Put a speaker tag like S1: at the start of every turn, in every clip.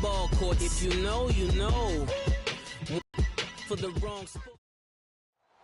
S1: ball court. If you know, you know. For the wrong sport.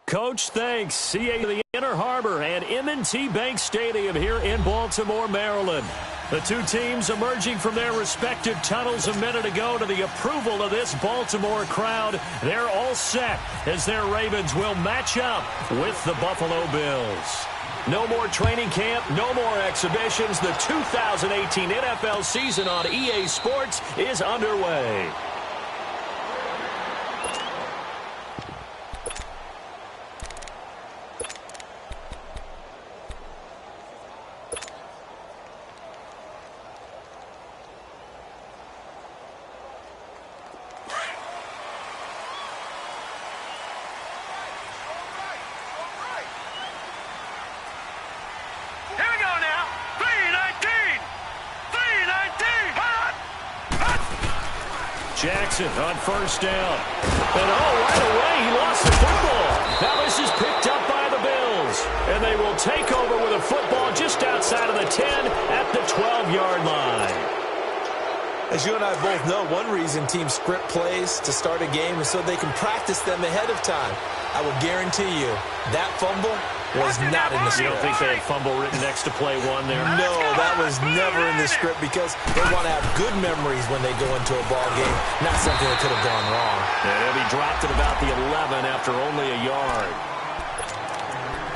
S2: Coach, thanks. CA the Inner Harbor and M&T Bank Stadium here in Baltimore, Maryland. The two teams emerging from their respective tunnels a minute ago to the approval of this Baltimore crowd. They're all set as their Ravens will match up with the Buffalo Bills. No more training camp, no more exhibitions. The 2018 NFL season on EA Sports is underway. Jackson on first down. And right away he lost the football. Now this is picked up by the Bills. And they will take over with a football just outside of the 10 at the 12-yard line.
S3: As you and I both know, one reason teams script plays to start a game is so they can practice them ahead of time. I will guarantee you that fumble was not in the script.
S2: You don't think they had fumble written next to play one there?
S3: No, that was never in the script because they want to have good memories when they go into a ball game, not something that could have gone wrong.
S2: And he'll be dropped at about the 11 after only a yard.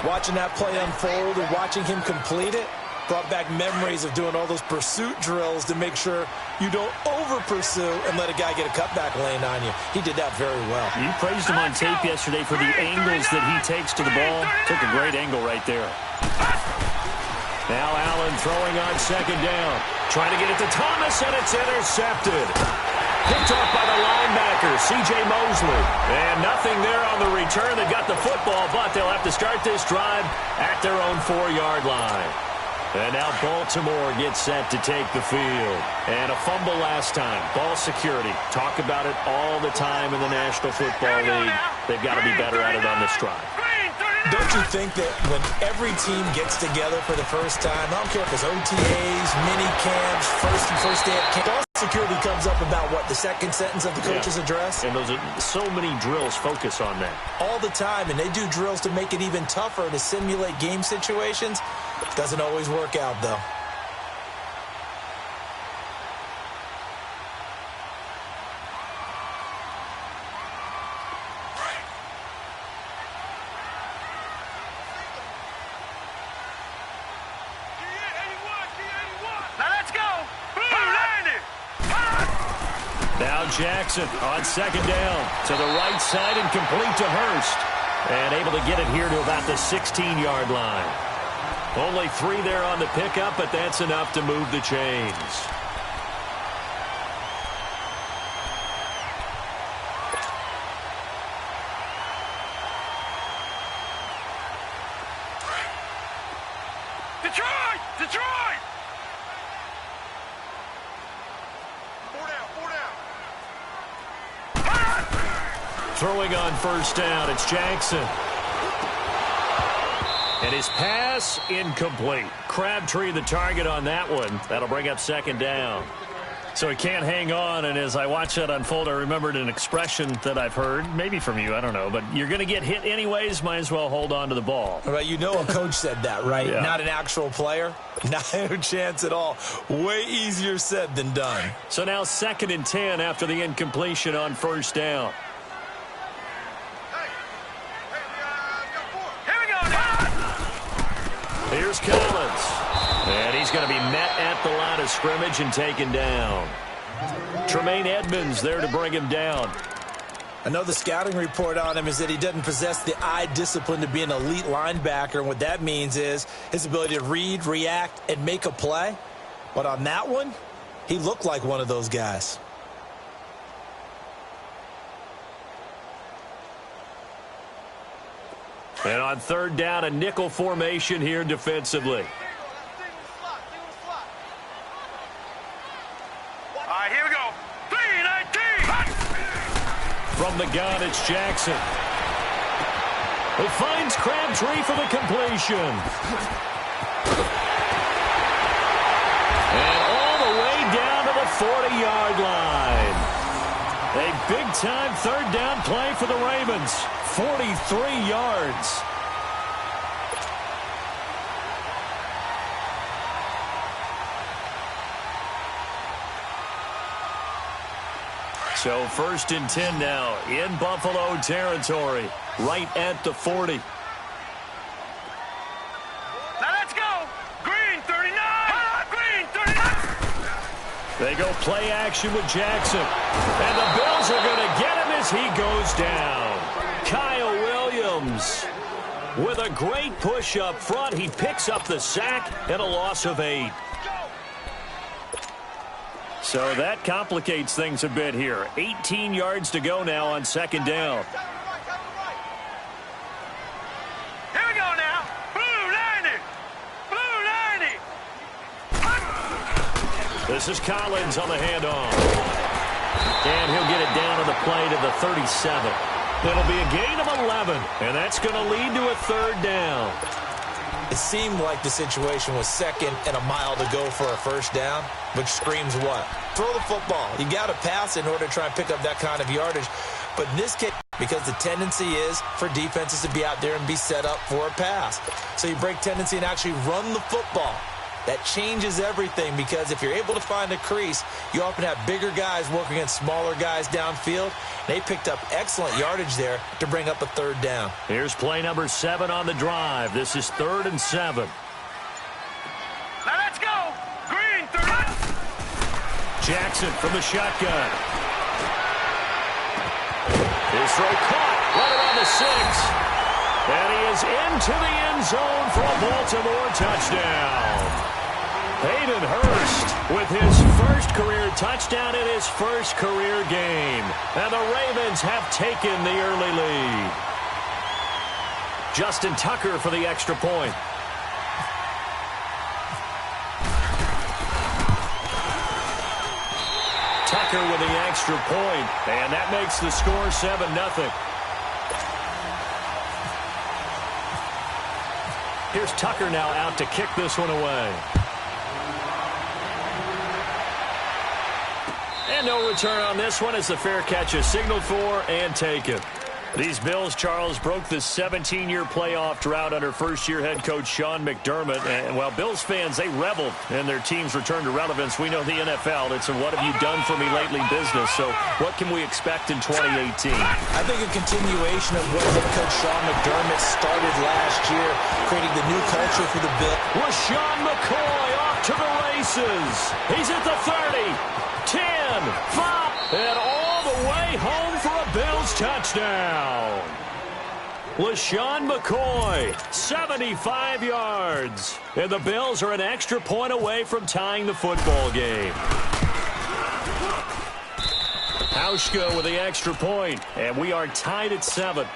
S3: Watching that play unfold and watching him complete it brought back memories of doing all those pursuit drills to make sure you don't over-pursue and let a guy get a cutback lane on you. He did that very well.
S2: You praised him on tape yesterday for the angles that he takes to the ball. Took a great angle right there. Now Allen throwing on second down. Trying to get it to Thomas, and it's intercepted. Picked off by the linebacker, C.J. Mosley. And nothing there on the return. They got the football, but they'll have to start this drive at their own 4-yard line. And now Baltimore gets set to take the field. And a fumble last time. Ball security. Talk about it all the time in the National Football League. They've got to be better at it on this drive.
S3: Don't you think that when every team gets together for the first time, I don't care if it's OTAs, mini camps, first day at camp, ball security comes up about what, the second sentence of the coach's address?
S2: And those are so many drills focus on that.
S3: All the time, and they do drills to make it even tougher to simulate game situations. Doesn't always work out, though.
S2: Now Jackson on second down to the right side and complete to Hurst. And able to get it here to about the 16-yard line. Only 3 there on the pickup, but that's enough to move the chains.
S4: Detroit!
S2: Throwing on first down, it's Jackson. And his pass incomplete. Crabtree the target on that one. That'll bring up second down. So he can't hang on, and as I watch that unfold, I remembered an expression that I've heard, maybe from you, I don't know, but you're going to get hit anyways, might as well hold on to the ball.
S3: Right, you know a coach said that, right?
S2: Yeah. Not
S3: an actual player? No chance at all. Way easier said than done.
S2: So now 2nd and 10 after the incompletion on first down. Here's Collins. And he's going to be met at the line of scrimmage and taken down. Tremaine Edmonds there to bring him down.
S3: I know the scouting report on him is that he doesn't possess the eye discipline to be an elite linebacker. And what that means is his ability to read, react, and make a play. But on that one, he looked like one of those guys.
S2: And on third down, a nickel formation here defensively.
S4: All right, here we go. 3-19.
S2: From the gun, it's Jackson. It finds Crabtree for the completion. And all the way down to the 40-yard line. big-time third down play for the Ravens. 43 yards. So 1st and 10 now in Buffalo territory, right at the 40.
S4: Now let's go. Green 39. Green 39.
S2: They go play action with Jackson. And the Bills are going to get him as he goes down. Kyle Williams with a great push up front. He picks up the sack and a loss of 8. So that complicates things a bit here. 18 yards to go now on 2nd down.
S4: Here we go now. Blue 90. Blue 90.
S2: This is Collins on the handoff. And he'll get it down on the play to the 37. It'll be a gain of 11, and that's going to lead to a 3rd down.
S3: It seemed like the situation was 2nd and a mile to go for a 1st down, which screams what? Throw the football. You got to pass in order to try and pick up that kind of yardage. But in this case, because the tendency is for defenses to be out there and be set up for a pass. So you break tendency and actually run the football. That changes everything, because if you're able to find a crease, you often have bigger guys working against smaller guys downfield. They picked up excellent yardage there to bring up a 3rd down.
S2: Here's play number 7 on the drive. This is 3rd and 7.
S4: Now let's go. Green 30.
S2: Jackson from the shotgun. His throw caught right around the 6. And he is into the end zone for a Baltimore touchdown. Hayden Hurst with his first career touchdown in his first career game. And the Ravens have taken the early lead. Justin Tucker for the extra point. Tucker with the extra point, and that makes the score 7-0. Here's Tucker now out to kick this one away. And no return on this one as the fair catch is signaled for and taken. These Bills, Charles, broke the 17-year playoff drought under first-year head coach Sean McDermott. And while Bills fans, they reveled in their team's return to relevance, we know the NFL, it's a what have you done for me lately business. So what can we expect in 2018?
S3: I think a continuation of what head coach Sean McDermott started last year, creating the new culture for the Bills.
S2: LaShawn McCoy off to the races. He's at the 30, 10, 5, and all the way home for a Bills touchdown. LaShawn McCoy, 75 yards. And the Bills are an extra point away from tying the football game. Hauschka with the extra point, and we are tied at 7.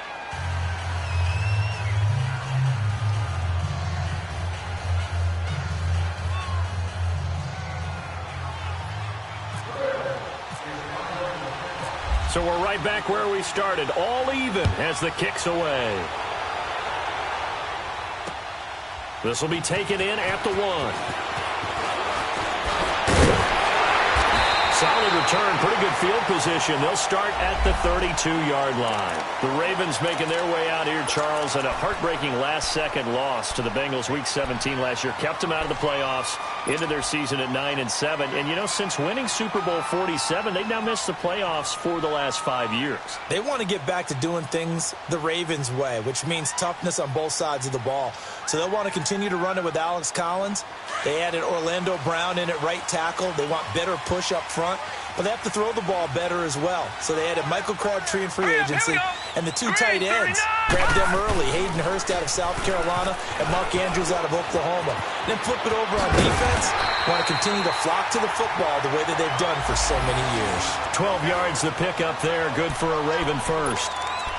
S2: So we're right back where we started, all even as the kick's away. This will be taken in at the 1. Solid return, pretty good field position. They'll start at the 32-yard line. The Ravens making their way out here, Charles, and a heartbreaking last-second loss to the Bengals Week 17 last year. Kept them out of the playoffs into their season at 9-7. And, you know, since winning Super Bowl 47, they've now missed the playoffs for the last 5 years.
S3: They want to get back to doing things the Ravens way, which means toughness on both sides of the ball. So they'll want to continue to run it with Alex Collins. They added Orlando Brown in at right tackle. They want better push up front, but they have to throw the ball better as well. So they added Michael Crabtree in free agency, and the 2 tight ends. Grabbed them early. Hayden Hurst out of South Carolina and Mark Andrews out of Oklahoma. Then flip it over on defense. Want to continue to flock to the football the way that they've done for so many years.
S2: 12 yards to pick up there. Good for a Raven first.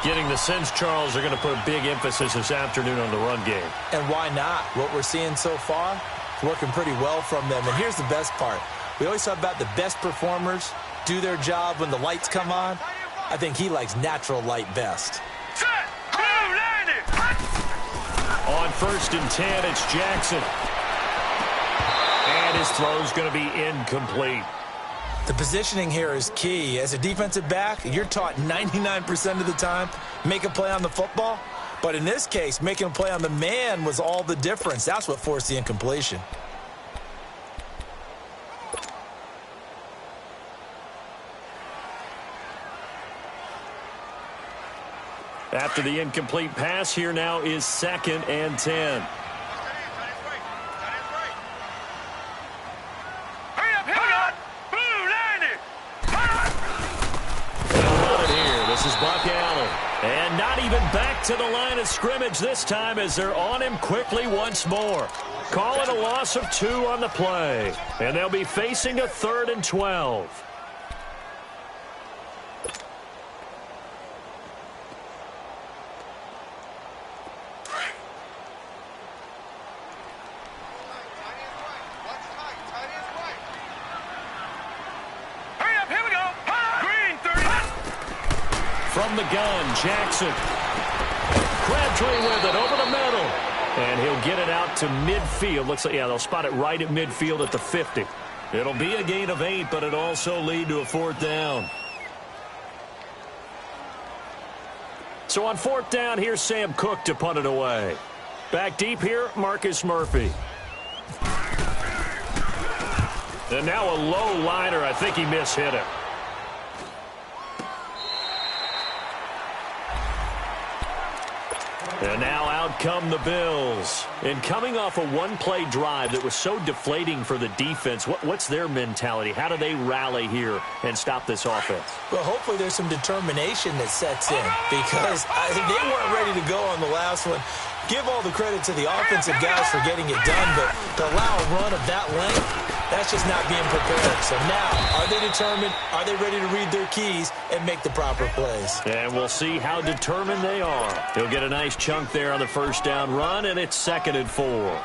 S2: Getting the sense, Charles, are going to put a big emphasis this afternoon on the run game.
S3: And why not? What we're seeing so far, working pretty well from them. And here's the best part. We always talk about the best performers do their job when the lights come on. I think he likes natural light best.
S2: On 1st and 10, it's Jackson. And his throw's going to be incomplete.
S3: The positioning here is key. As a defensive back, you're taught 99% of the time, make a play on the football. But in this case, making a play on the man was all the difference. That's what forced the incompletion.
S2: After the incomplete pass, here now is 2nd and 10.
S4: Hurry up, hurry up! Blue, line it!
S2: They'll run it here. This is Buck Allen. And not even back to the line of scrimmage this time as they're on him quickly once more. Call it a loss of 2 on the play. And they'll be facing a 3rd and 12. From the gun, Jackson. Crabtree with it over the middle. And he'll get it out to midfield. Looks like, yeah, they'll spot it right at midfield at the 50. It'll be a gain of 8, but it'll also lead to a 4th down. So on 4th down, here's Sam Cook to punt it away. Back deep here, Marcus Murphy. And now a low liner. I think he mishit it. And now out come the Bills. And coming off a one-play drive that was so deflating for the defense, what's their mentality? How do they rally here and stop this offense?
S3: Well, hopefully there's some determination that sets in because they weren't ready to go on the last one. Give all the credit to the offensive guys for getting it done, but to allow a run of that length, that's just not being prepared. So now, are they determined? Are they ready to read their keys and make the proper plays?
S2: And we'll see how determined they are. He'll get a nice chunk there on the 1st down run, and it's 2nd and 4.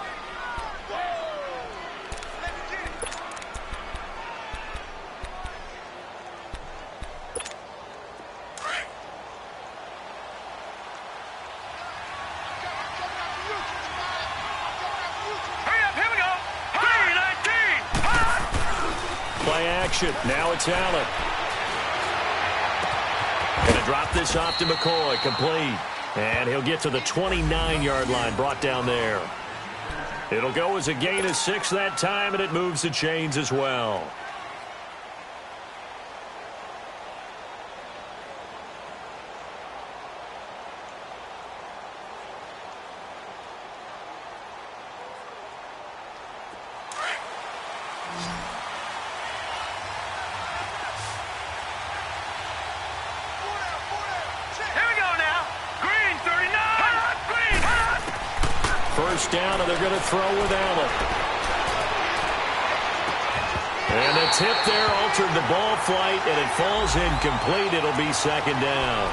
S2: Now it's Allen. Going to drop this off to McCoy. Complete. And he'll get to the 29-yard line. Brought down there. It'll go as a gain of 6 that time, and it moves the chains as well. Down, and they're going to throw with Allen. And the tip there altered the ball flight, and it falls incomplete. It'll be 2nd down.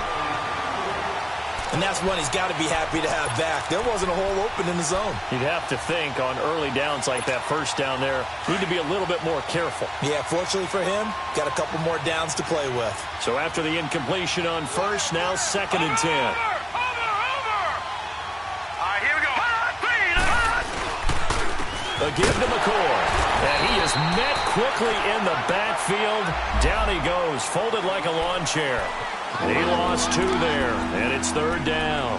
S3: And that's one he's got to be happy to have back. There wasn't a hole open in the zone.
S2: You'd have to think on early downs like that 1st down there, need to be a little bit more careful.
S3: Yeah, fortunately for him, got a couple more downs to play with.
S2: So after the incompletion on 1st, now 2nd and 10. A give to McCoy. And he is met quickly in the backfield. Down he goes, folded like a lawn chair. He lost 2 there, and it's 3rd down.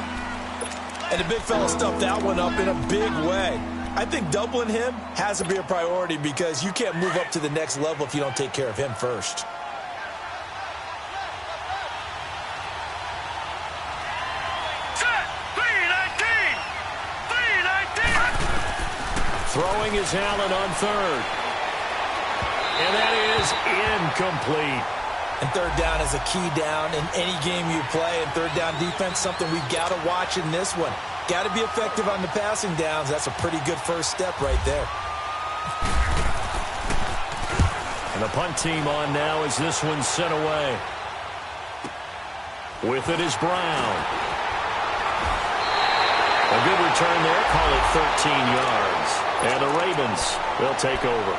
S3: And the big fella stuffed that one up in a big way. I think doubling him has to be a priority because you can't move up to the next level if you don't take care of him first.
S2: Throwing is Allen on 3rd. And that is incomplete.
S3: And 3rd down is a key down in any game you play. And 3rd down defense, something we've got to watch in this one. Got to be effective on the passing downs. That's a pretty good first step right there.
S2: And the punt team on now as this one's sent away. With it is Brown. A good return there. Call it 13 yards. And the Ravens will take over.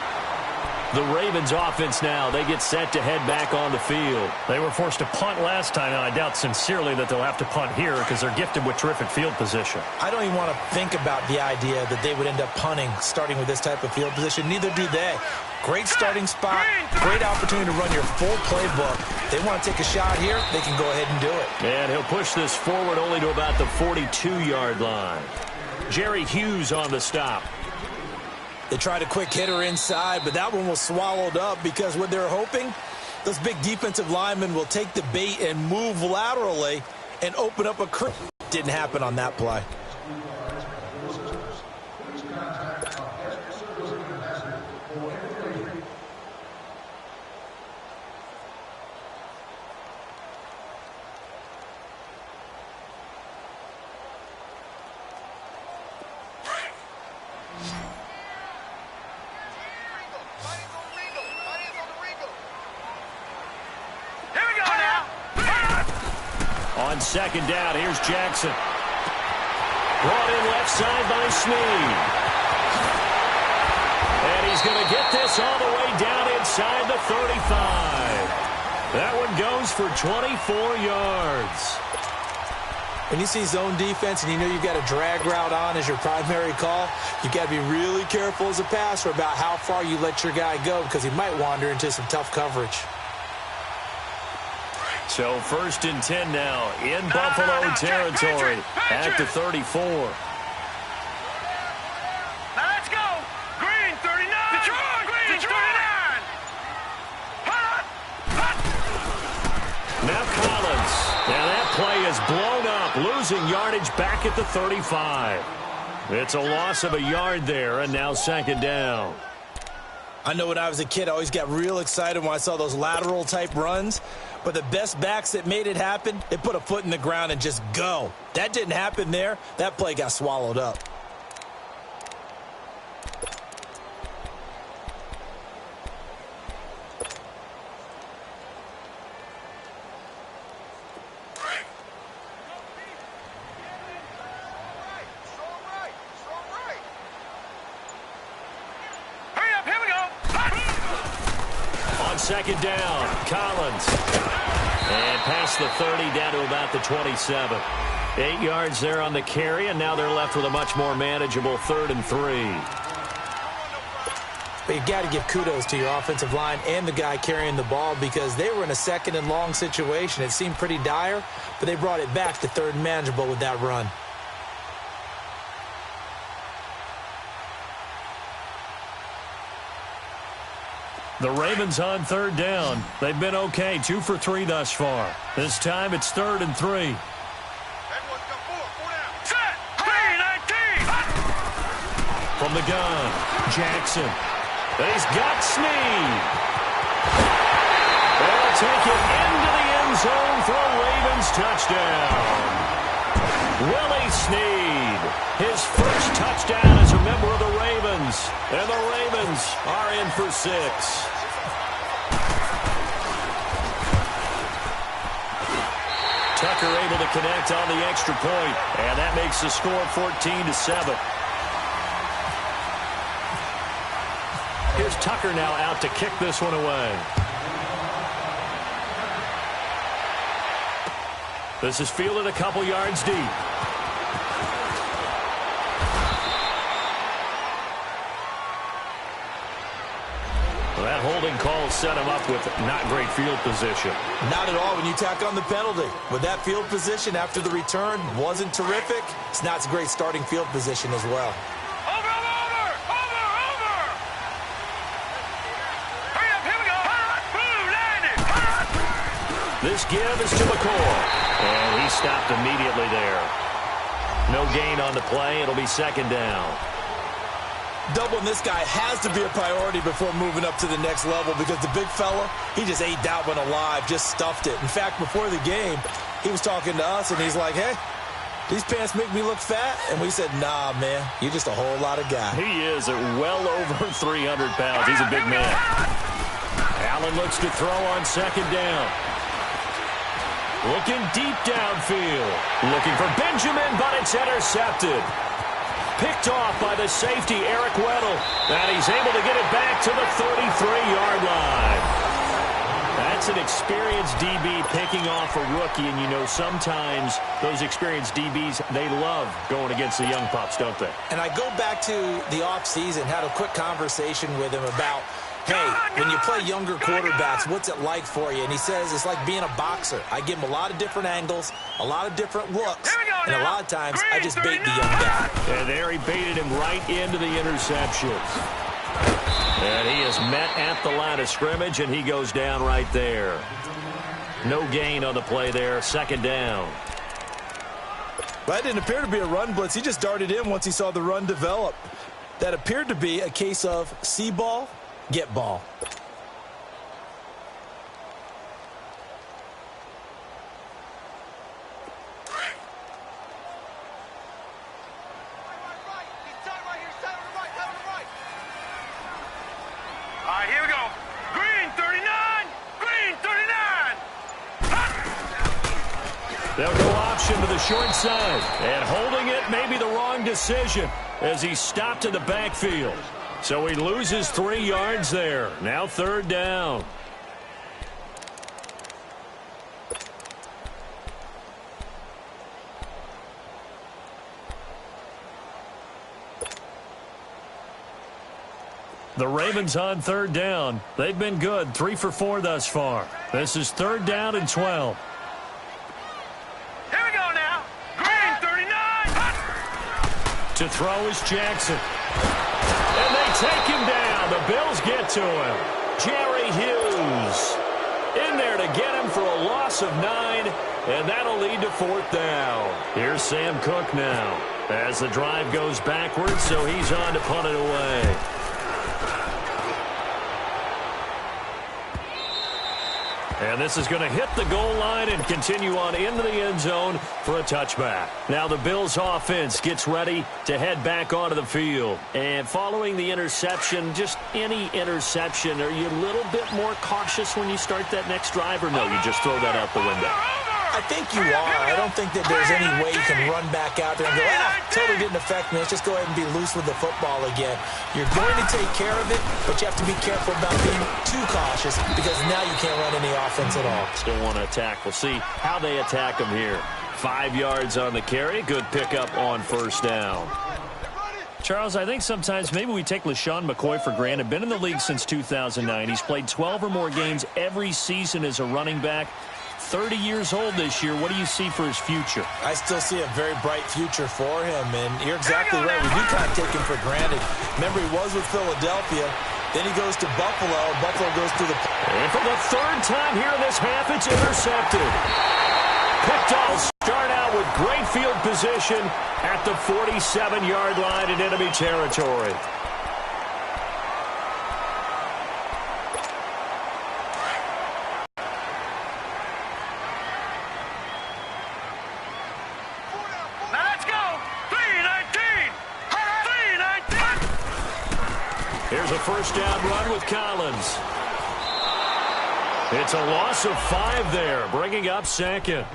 S2: The Ravens offense now, they get set to head back on the field.
S5: They were forced to punt last time, and I doubt sincerely that they'll have to punt here because they're gifted with terrific field position.
S3: I don't even want to think about the idea that they would end up punting starting with this type of field position. Neither do they. Great starting spot, great opportunity to run your full playbook. They want to take a shot here, they can go ahead and do it.
S2: And he'll push this forward only to about the 42-yard line. Jerry Hughes on the stop.
S3: They tried a quick hitter inside, but that one was swallowed up because what they're hoping, those big defensive linemen will take the bait and move laterally and open up a crease. Didn't happen on that play.
S2: On second down, here's Jackson. Brought in left side by Snead. And he's going to get this all the way down inside the 35. That one goes for 24 yards.
S3: When you see zone defense and you know you've got a drag route on as your primary call, you've got to be really careful as a passer about how far you let your guy go because he might wander into some tough coverage.
S2: So 1st and 10 now in Buffalo territory at the 34.
S4: Now let's go. Green 39. Detroit, Green 39. Hot.
S2: Now Collins. Now that play is blown up, losing yardage back at the 35. It's a loss of a yard there, and now 2nd down.
S3: I know when I was a kid, I always got real excited when I saw those lateral type runs. But the best backs that made it happen, they put a foot in the ground and just go. That didn't happen there. That play got swallowed up.
S4: Hurry up, here we go.
S2: On 2nd down, Collins. And past the 30 down to about the 27. 8 yards there on the carry, and now they're left with a much more manageable 3rd and 3.
S3: But you got to give kudos to your offensive line and the guy carrying the ball because they were in a 2nd and long situation. It seemed pretty dire, but they brought it back to 3rd and manageable with that run.
S5: The Ravens on 3rd down. They've been okay, 2 for 3 thus far. This time it's 3rd and 3.
S4: Set. Green 19.
S2: From the gun, Jackson. He's got Snead. They'll take it into the end zone for a Ravens touchdown. Willie Snead, his first touchdown as a member of the Ravens. And the Ravens are in for 6. Tucker able to connect on the extra point, and that makes the score 14-7. Here's Tucker now out to kick this one away. This is fielded a couple yards deep. Well, that holding call set him up with not great field position.
S3: Not at all when you tack on the penalty. With that field position after the return wasn't terrific. It's not a great starting field position as well.
S4: Over. Hurry up, here we go. Blue, landing.
S2: This give is to McCoy. And he stopped immediately there. No gain on the play. It'll be 2nd down.
S3: Doubling this guy has to be a priority before moving up to the next level because the big fella, he just ate that one alive, just stuffed it. In fact, before the game, he was talking to us, and he's like, hey, these pants make me look fat? And we said, nah, man, you're just a whole lot of guy.
S2: He is at well over 300 pounds. He's a big man. Allen looks to throw on 2nd down. Looking deep downfield. Looking for Benjamin, but it's intercepted. picked off by the safety, Eric Weddle. And he's able to get it back to the 33-yard line. That's an experienced DB picking off a rookie, and you know sometimes those experienced DBs, they love going against the young pups, don't they?
S3: And I go back to the offseason, had a quick conversation with him about, hey, when you play younger quarterbacks, what's it like for you? And he says it's like being a boxer. I give him a lot of different angles, a lot of different looks, and a lot of times I just bait the young guy.
S2: And there he baited him right into the interceptions. And he is met at the line of scrimmage, and he goes down right there. No gain on the play there. Second down.
S3: That didn't appear to be a run blitz. He just darted in once he saw the run develop. That appeared to be a case of see ball, get ball.
S4: Here we go. Green 39. Green 39.
S2: They'll go option to the short side. And holding it may be the wrong decision as he stopped in the backfield. So he loses 3 yards there. Now third down.
S5: The Ravens on third down. They've been good, 3 for 4 thus far. This is third down and 12.
S4: Here we go now. Green 39.
S5: To throw is Jackson.
S2: And they take him down. The Bills get to him. Jerry Hughes in there to get him for a loss of 9, and that'll lead to fourth down. Here's Sam Cook now as the drive goes backwards, so he's on to punt it away. And this is going to hit the goal line and continue on into the end zone for a touchback. Now the Bills offense gets ready to head back onto the field. And following the interception, just any interception, are you a little bit more cautious when you start that next drive, or no, you just throw that out the window?
S3: I think you are. I don't think that there's any way you can run back out there and go, totally didn't affect me. Let's just go ahead and be loose with the football again. You're going to take care of it, but you have to be careful about being too cautious because now you can't run any offense at all.
S2: Still want to attack. We'll see how they attack them here. 5 yards on the carry. Good pickup on first down.
S5: Charles, I think sometimes maybe we take LaShawn McCoy for granted. Been in the league since 2009. He's played 12 or more games every season as a running back. 30 years old this year. What do you see for his future?
S3: I still see a very bright future for him, and you're exactly right. We do kind of take him for granted. Remember, he was with Philadelphia. Then he goes to Buffalo. Buffalo goes through the...
S2: And for the third time here in this half, it's intercepted. Picked off. Start out with great field position at the 47-yard line in enemy territory. Here's a first down run with Collins. It's a loss of 5 there, bringing up second.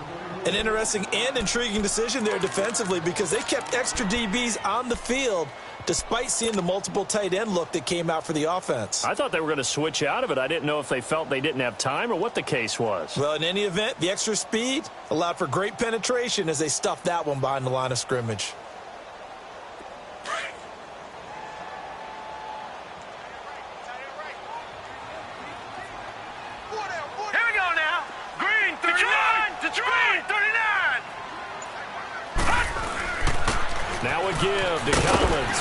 S3: An interesting and intriguing decision there defensively because they kept extra DBs on the field despite seeing the multiple tight end look that came out for the offense.
S2: I thought they were going to switch out of it. I didn't know if they felt they didn't have time or what the case was.
S3: Well, in any event, the extra speed allowed for great penetration as they stuffed that one behind the line of scrimmage.
S2: Now a give to Collins.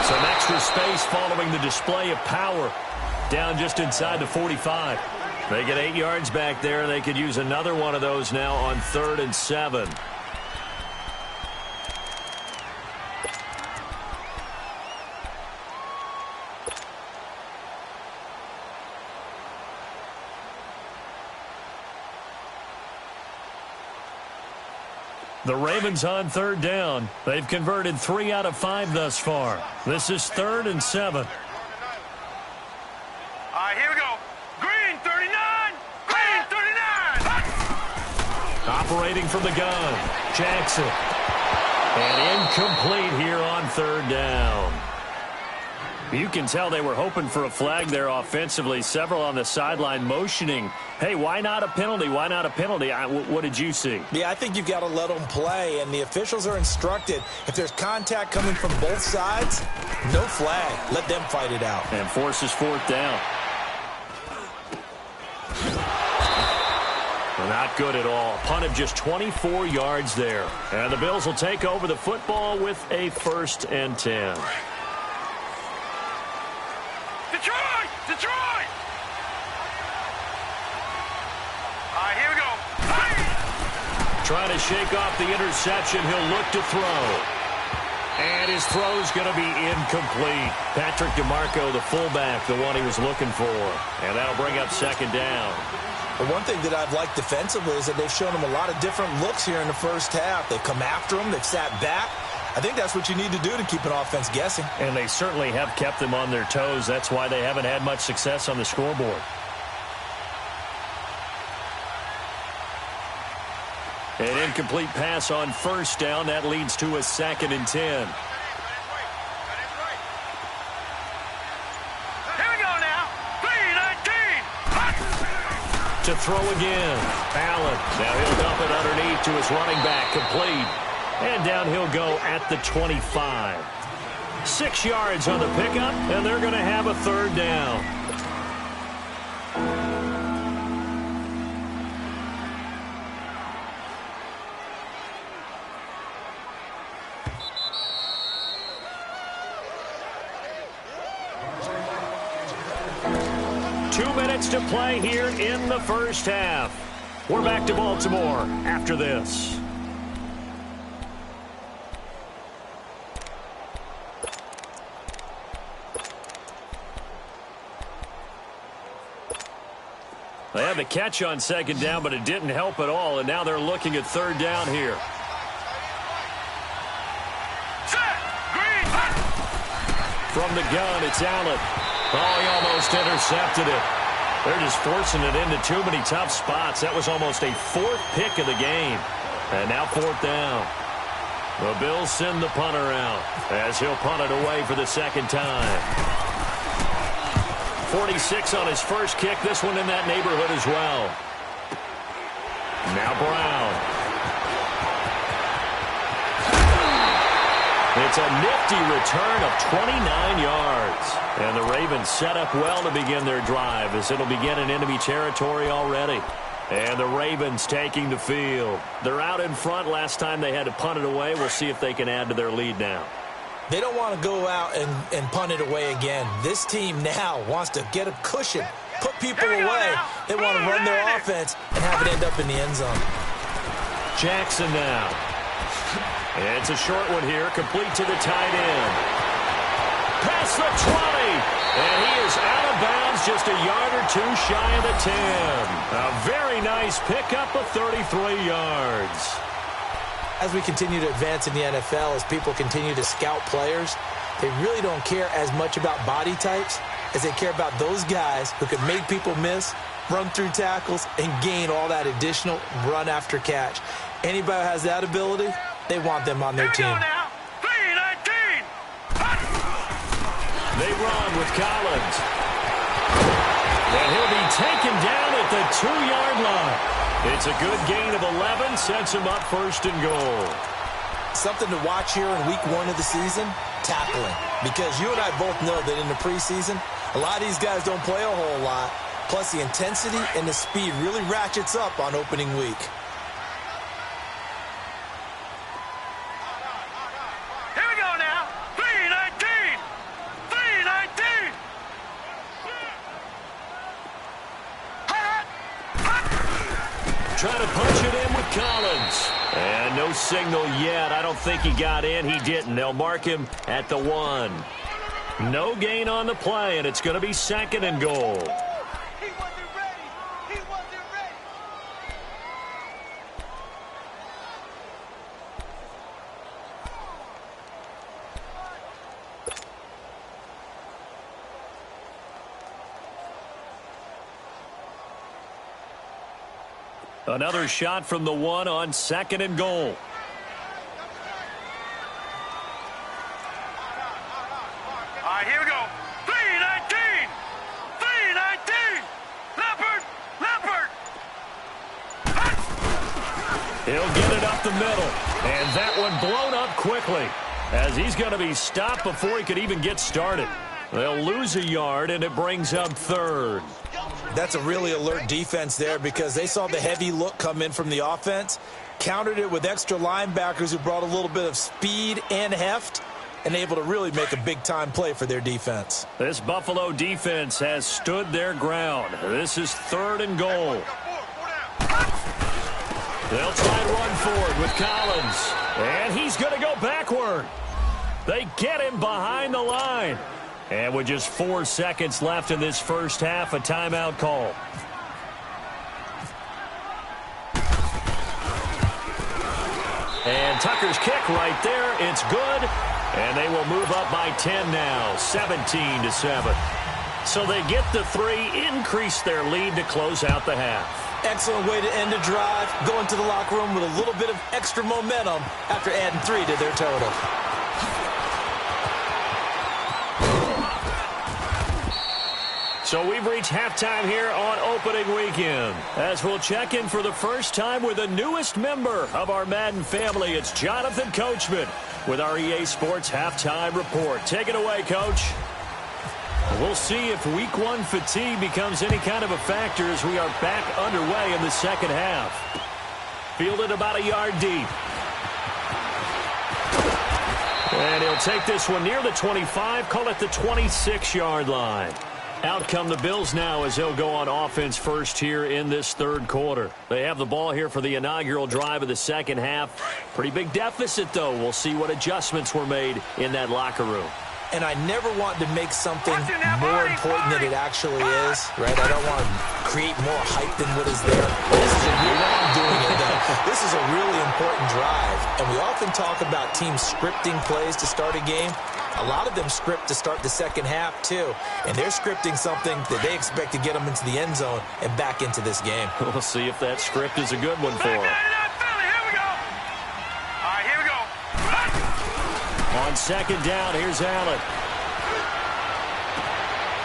S2: Some extra space following the display of power. Down just inside the 45. They get 8 yards back there. They could use another one of those now on 3rd and 7.
S5: The Ravens on third down. They've converted 3 out of 5 thus far. This is 3rd and 7.
S4: Here we go. Green 39. Green 39.
S5: Operating from the gun, Jackson.
S2: And incomplete here on third down. You can tell they were hoping for a flag there offensively. Several on the sideline motioning, hey, why not a penalty? Why not a penalty? What did you see?
S3: Yeah, I think you've got to let them play, and the officials are instructed, if there's contact coming from both sides, no flag. Let them fight it out.
S2: And forces fourth down. Well, not good at all. Punt of just 24 yards there. And the Bills will take over the football with a 1st and 10.
S4: Detroit! Detroit! All right, here we go.
S2: Trying to shake off the interception. He'll look to throw. And his throw's going to be incomplete. Patrick DeMarco, the fullback, the one he was looking for. And that'll bring up 2nd down.
S3: The one thing that I've liked defensively is that they've shown him a lot of different looks here in the first half. They've come after him. They've sat back. I think that's what you need to do to keep an offense guessing.
S2: And they certainly have kept them on their toes. That's why they haven't had much success on the scoreboard. An incomplete pass on 1st down. That leads to a 2nd and 10.
S4: Here we go now. 3-19.
S2: To throw again. Allen. Now he'll dump it underneath to his running back. Complete. And down he'll go at the 25. 6 yards on the pickup, and they're going to have a 3rd down. To play here in the first half. We're back to Baltimore after this. They had the catch on 2nd down, but it didn't help at all, and now they're looking at 3rd down here. From the gun, it's Allen. Oh, he almost intercepted it. They're just forcing it into too many tough spots. That was almost a 4th pick of the game. And now 4th down. The Bills send the punter out as he'll punt it away for the 2nd time. 46 on his first kick. This one in that neighborhood as well. Now Brown. It's a nifty return of 29 yards. And the Ravens set up well to begin their drive as it'll begin in enemy territory already. And the Ravens taking the field. They're out in front. Last time they had to punt it away. We'll see if they can add to their lead now.
S3: They don't want to go out and punt it away again. This team now wants to get a cushion, put people away. They want to run their offense and have it end up in the end zone.
S2: Jackson now. It's a short one here, complete to the tight end. Past the 20, and he is out of bounds just a yard or two shy of the 10. A very nice pickup of 33 yards.
S3: As we continue to advance in the NFL, as people continue to scout players, they really don't care as much about body types as they care about those guys who can make people miss, run through tackles, and gain all that additional run after catch. Anybody who has that ability, they want them on their team.
S4: Now. 3-19.
S2: They run with Collins. And he'll be taken down at the 2-yard line. It's a good gain of 11, sets him up 1st and goal.
S3: Something to watch here in week 1 of the season, tackling. Because you and I both know that in the preseason, a lot of these guys don't play a whole lot. Plus the intensity and the speed really ratchets up on opening week.
S2: Trying to punch it in with Collins. And no signal yet. I don't think he got in. He didn't. They'll mark him at the 1. No gain on the play, and it's going to be 2nd and goal.
S4: He wasn't ready. He wasn't ready.
S2: Another shot from the 1 on 2nd and goal. He'll get it up the middle. And that one blown up quickly, as he's going to be stopped before he could even get started. They'll lose a yard, and it brings up third.
S3: That's a really alert defense there, because they saw the heavy look come in from the offense, countered it with extra linebackers who brought a little bit of speed and heft, and able to really make a big-time play for their defense.
S2: This Buffalo defense has stood their ground. This is 3rd and goal. They'll try and run forward with Collins, and he's going to go backward. They get him behind the line. And with just 4 seconds left in this first half, a timeout call. And Tucker's kick right there. It's good. And they will move up by 10 now, 17-7. So they get the 3, increase their lead to close out the half.
S3: Excellent way to end the drive. Go into the locker room with a little bit of extra momentum after adding 3 to their total.
S2: So we've reached halftime here on opening weekend, as we'll check in for the first time with the newest member of our Madden family. It's Jonathan Coachman with our EA Sports Halftime Report. Take it away, Coach. We'll see if Week 1 fatigue becomes any kind of a factor as we are back underway in the second half. Fielded about a yard deep. And he'll take this one near the 25, call it the 26-yard line. Out come the Bills now as they'll go on offense first here in this third quarter. They have the ball here for the inaugural drive of the second half. Pretty big deficit, though. We'll see what adjustments were made in that locker room.
S3: And I never want to make something more important than it actually is, right? I don't want to create more hype than what is there. This is a real way I'm doing it, though. This is a really important drive. And we often talk about teams scripting plays to start a game. A lot of them script to start the second half, too. And they're scripting something that they expect to get them into the end zone and back into this game.
S2: We'll see if that script is a good one for them. On second down, here's Allen.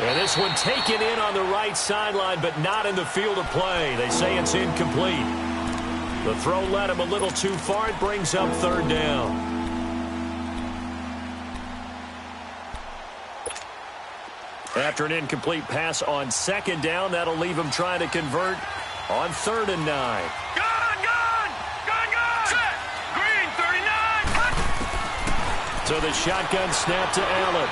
S2: And this one taken in on the right sideline, but not in the field of play. They say it's incomplete. The throw led him a little too far. It brings up third down. After an incomplete pass on second down, that'll leave him trying to convert on 3rd and 9.
S4: Set. Green, 39.
S2: So the shotgun snap to Allen.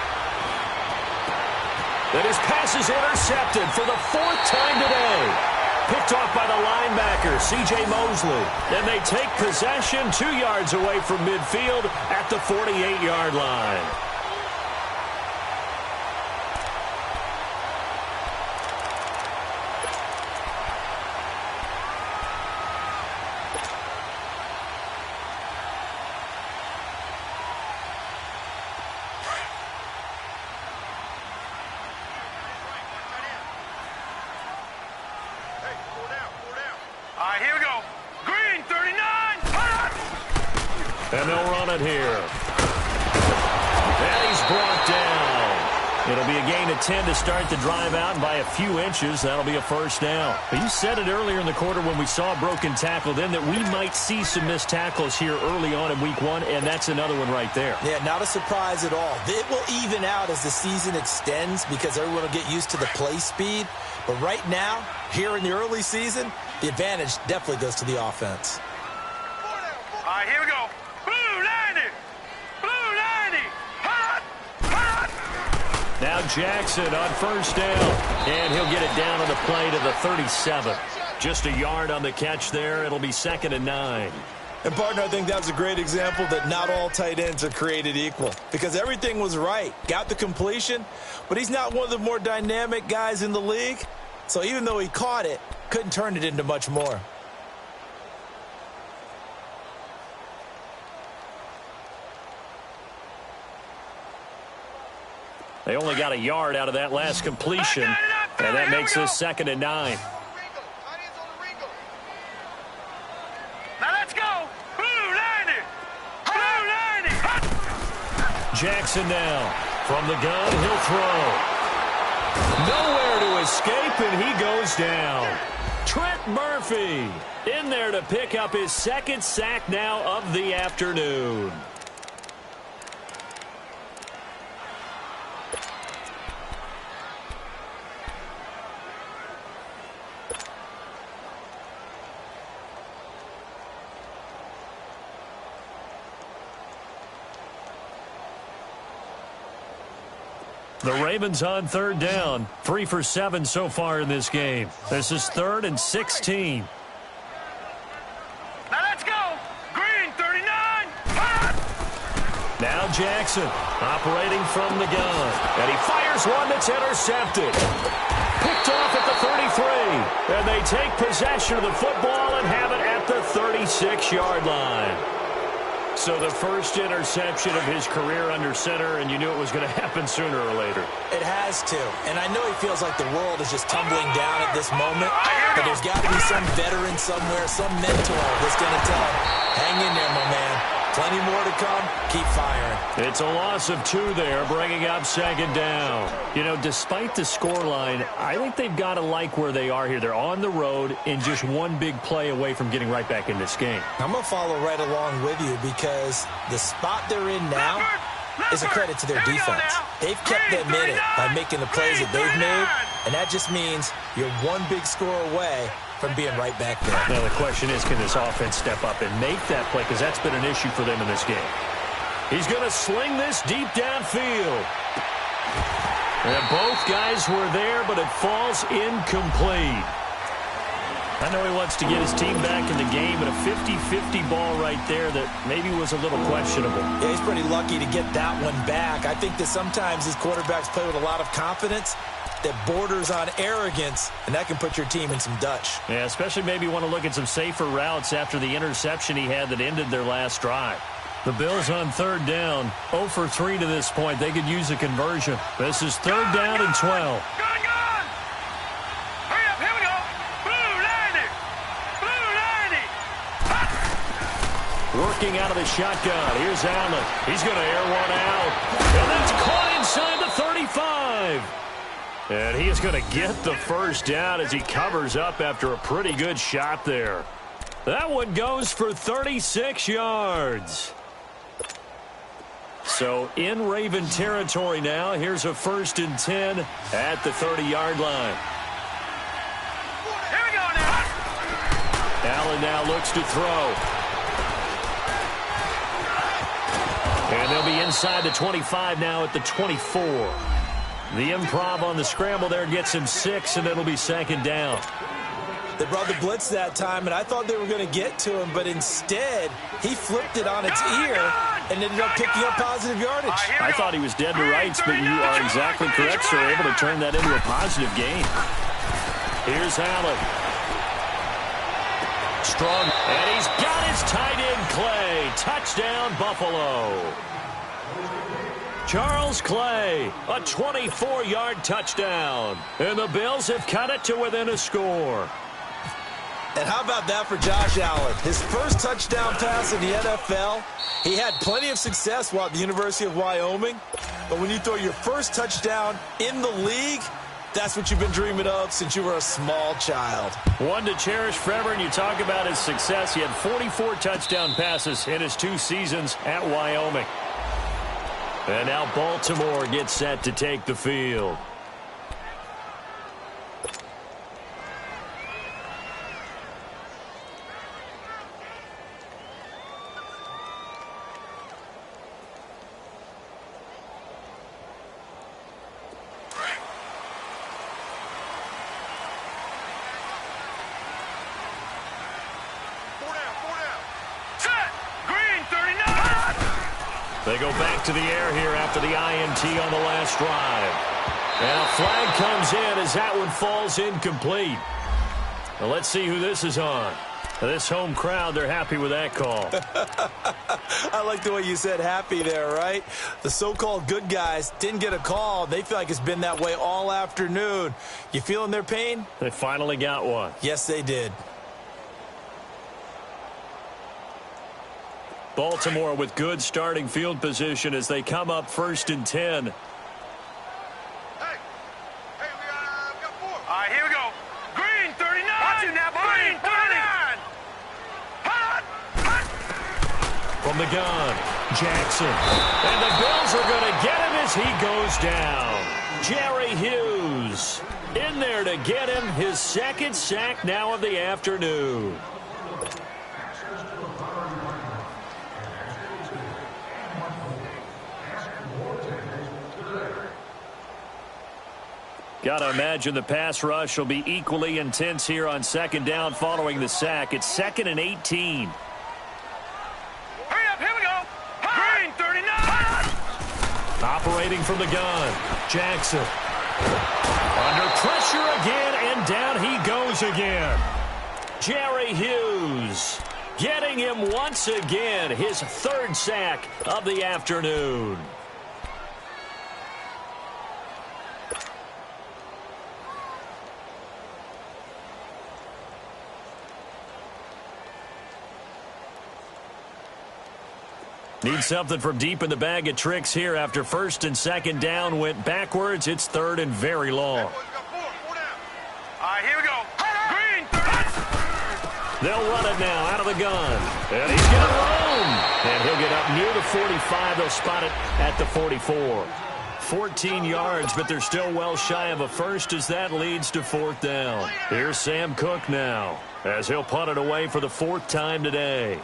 S2: Then his pass is intercepted for the 4th time today. Picked off by the linebacker, C.J. Mosley. Then they take possession 2 yards away from midfield at the 48-yard line.
S4: Here we go. Green, 39.
S2: And they'll run it here. And he's brought down. It'll be a gain of 10 to start the drive out, and by a few inches, that'll be a first down. But you said it earlier in the quarter when we saw a broken tackle then that we might see some missed tackles here early on in Week 1, and that's another one right there.
S3: Yeah, not a surprise at all. It will even out as the season extends because everyone will get used to the play speed. But right now, here in the early season, the advantage definitely goes to the offense.
S4: Here we go. Blue 90. Blue 90. Hot. Hot.
S2: Now Jackson on first down. And he'll get it down on the play to the 37. Just a yard on the catch there. It'll be 2nd and 9.
S3: And, partner, I think that's a great example that not all tight ends are created equal because everything was right. Got the completion, but he's not one of the more dynamic guys in the league. So even though he caught it, couldn't turn it into much more.
S2: They only got a yard out of that last completion, and that makes this 2nd and 9.
S4: Now let's go. Blue 90. Blue 90.
S2: Jackson now. From the gun, he'll throw. Nowhere to escape, and he goes down. Trent Murphy in there to pick up his second sack now of the afternoon. The Ravens on third down. 3 for 7 so far in this game. This is 3rd and 16.
S4: Now let's go. Green, 39.
S2: Now Jackson operating from the gun. And he fires one that's intercepted. Picked off at the 33. And they take possession of the football and have it at the 36-yard line. So the first interception of his career under center, and you knew it was going to happen sooner or later.
S3: It has to. And I know he feels like the world is just tumbling down at this moment, but there's got to be some veteran somewhere, some mentor that's going to tell him, hang in there, my man. Plenty more to come. Keep firing.
S2: It's a loss of 2 there, bringing up second down. You know, despite the scoreline, I think they've got to like where they are here. They're on the road and just one big play away from getting right back in this game.
S3: I'm going to follow right along with you because the spot they're in now is a credit to their defense. They've kept them in it by making the plays that they've made, and that just means you're one big score away from being right back there.
S2: Now the question is, can this offense step up and make that play? Because that's been an issue for them in this game. He's going to sling this deep downfield. And both guys were there, but it falls incomplete. I know he wants to get his team back in the game, but a 50-50 ball right there that maybe was a little questionable.
S3: Yeah, he's pretty lucky to get that one back. I think that sometimes these quarterbacks play with a lot of confidence that borders on arrogance, and that can put your team in some Dutch.
S2: Yeah, especially maybe want to look at some safer routes after the interception he had that ended their last drive. The Bills on third down, 0 for 3 to this point. They could use a conversion. This is 3rd down and 12.
S4: Gun! Hurry up, here we go. Blue 90. Blue 90.
S2: Working out of the shotgun. Here's Allen. He's going to air one out. And that's caught inside the 35. And he is going to get the first down as he covers up after a pretty good shot there. That one goes for 36 yards. So in Raven territory now. Here's a 1st and 10 at the 30-yard line.
S4: Here we go now.
S2: Allen now looks to throw. And they'll be inside the 25 now at the 24. The improv on the scramble there gets him 6, and it'll be 2nd down.
S3: They brought the blitz that time, and I thought they were going to get to him, but instead, he flipped it on its ear and ended up picking up positive yardage.
S2: I thought he was dead to rights, but you are exactly correct, sir. Able to turn that into a positive gain. Here's Allen. Strong, and he's got his tight end, Clay. Touchdown, Buffalo. Charles Clay, a 24-yard touchdown. And the Bills have cut it to within a score.
S3: And how about that for Josh Allen? His first touchdown pass in the NFL. He had plenty of success while at the University of Wyoming. But when you throw your first touchdown in the league, that's what you've been dreaming of since you were a small child.
S2: One to cherish forever, and you talk about his success. He had 44 touchdown passes in his 2 seasons at Wyoming. And now Baltimore gets set to take the field. They go back to the air here after the INT on the last drive. And a flag comes in as that one falls incomplete. Well, let's see who this is on. This home crowd, they're happy with that call.
S3: I like the way you said happy there, right? The so-called good guys didn't get a call. They feel like it's been that way all afternoon. You feeling their pain?
S2: They finally got one.
S3: Yes, they did.
S2: Baltimore with good starting field position as they come up 1st and 10.
S4: Hey, we got 4. All right, here we go. Green, 39. Watch it now.
S2: From the gun, Jackson. And the Bills are going to get him as he goes down. Jerry Hughes in there to get him his second sack now of the afternoon. Got to imagine the pass rush will be equally intense here on second down following the sack. It's 2nd and 18.
S4: Hurry up, here we go. Green, 39.
S2: Operating from the gun, Jackson. Under pressure again, and down he goes again. Jerry Hughes getting him once again, his 3rd sack of the afternoon. Need something from deep in the bag of tricks here after 1st and 2nd down went backwards. It's 3rd and very long.
S4: All right, here we go. Green, 30.
S2: They'll run it now out of the gun. And he's going to roam. And he'll get up near the 45. They'll spot it at the 44. 14 yards, but they're still well shy of a first as that leads to 4th down. Here's Sam Cook now as he'll punt it away for the 4th time today.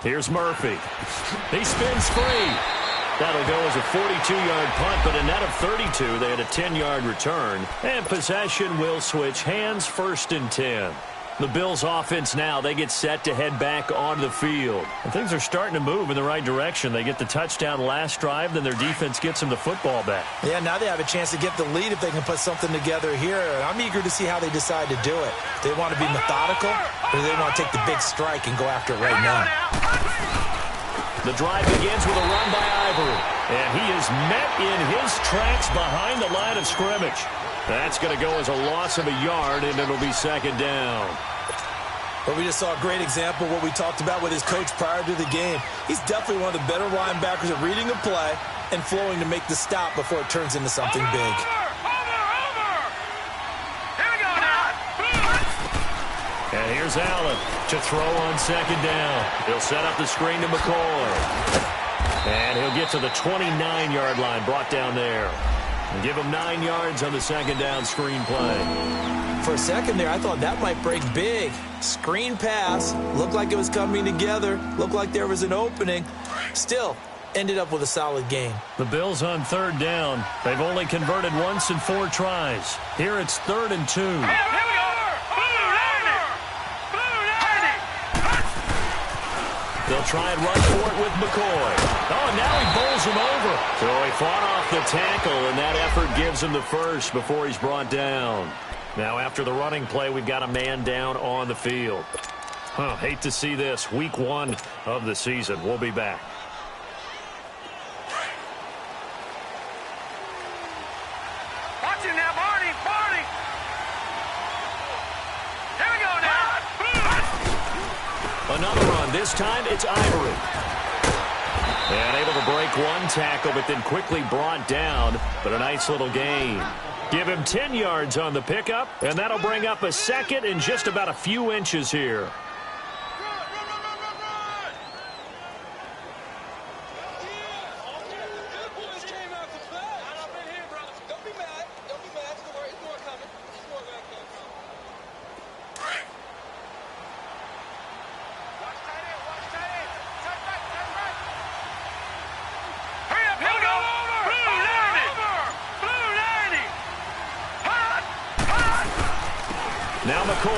S2: Here's Murphy. He spins free. That'll go as a 42-yard punt, but a net of 32. They had a 10-yard return. And possession will switch hands, 1st and 10. The Bills offense now, they get set to head back onto the field. And things are starting to move in the right direction. They get the touchdown last drive, then their defense gets them the football back.
S3: Yeah, now they have a chance to get the lead if they can put something together here. I'm eager to see how they decide to do it. They want to be methodical, or do they want to take the big strike and go after it right now?
S2: The drive begins with a run by Ivory. And he is met in his tracks behind the line of scrimmage. That's going to go as a loss of a yard, and it'll be 2nd down.
S3: But we just saw a great example of what we talked about with his coach prior to the game. He's definitely one of the better linebackers at reading a play and flowing to make the stop before it turns into something big.
S4: Over! Here we go now.
S2: And here's Allen to throw on 2nd down. He'll set up the screen to McCoy. And he'll get to the 29-yard line, brought down there. And give him 9 yards on the 2nd down screen play.
S3: For a second there, I thought that might break big. Screen pass. Looked like it was coming together. Looked like there was an opening. Still, ended up with a solid game.
S2: The Bills on 3rd down. They've only converted once in 4 tries. Here it's 3rd and 2.
S4: Here we go.
S2: They'll try and run for it with McCoy. Oh, and now he bowls him over. So he fought off the tackle, and that effort gives him the first before he's brought down. Now, after the running play, we've got a man down on the field. Hate to see this. Week 1 of the season. We'll be back.
S4: Watch him now, Barney. Here we go now.
S2: Another run. This time it's Ivory. And able to break one tackle, but then quickly brought down. But a nice little gain. Give him 10 yards on the pickup, and that'll bring up a 2nd and just about a few inches here. Now McCoy.